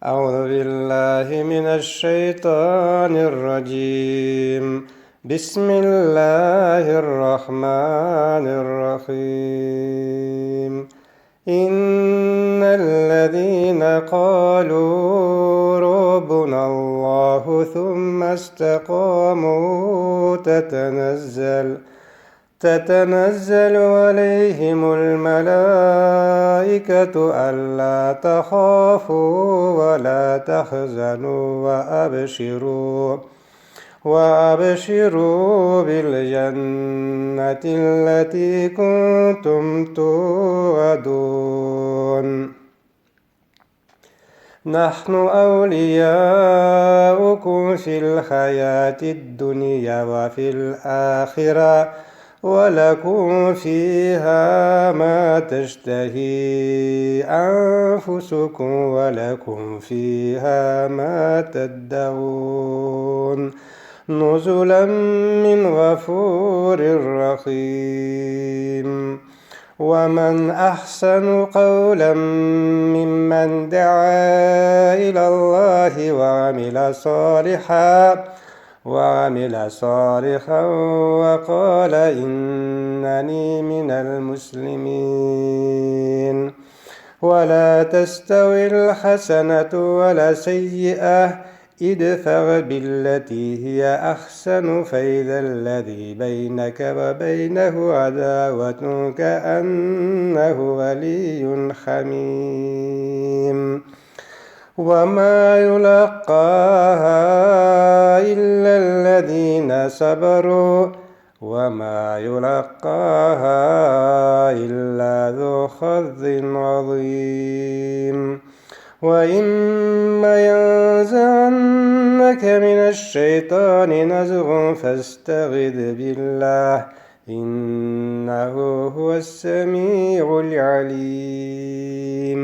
أعوذ بالله من الشيطان الرجيم. بسم الله الرحمن الرحيم. إن الذين قالوا ربنا الله ثم استقاموا تتنزل عليهم الملائكة ألا تخافوا ولا تحزنوا وأبشروا بالجنة التي كنتم توعدون. نحن أولياؤكم في الحياة الدنيا وفي الآخرة ولكم فيها ما تشتهي أنفسكم ولكم فيها ما تدعون نزلا من غفور رحيم. ومن أحسن قولا ممن دعا إلى الله وعمل صالحا وقال إنني من المسلمين. ولا تستوي الحسنة ولا سيئة ادفع بالتي هي أحسن فإذا الذي بينك وبينه عداوة كأنه ولي حميم. وما يلقاها إلا الذين صبروا وما يلقاها إلا ذو حظ عظيم. وإما ينزغنك من الشيطان نزغ فاستعذ بالله إنه هو السميع العليم.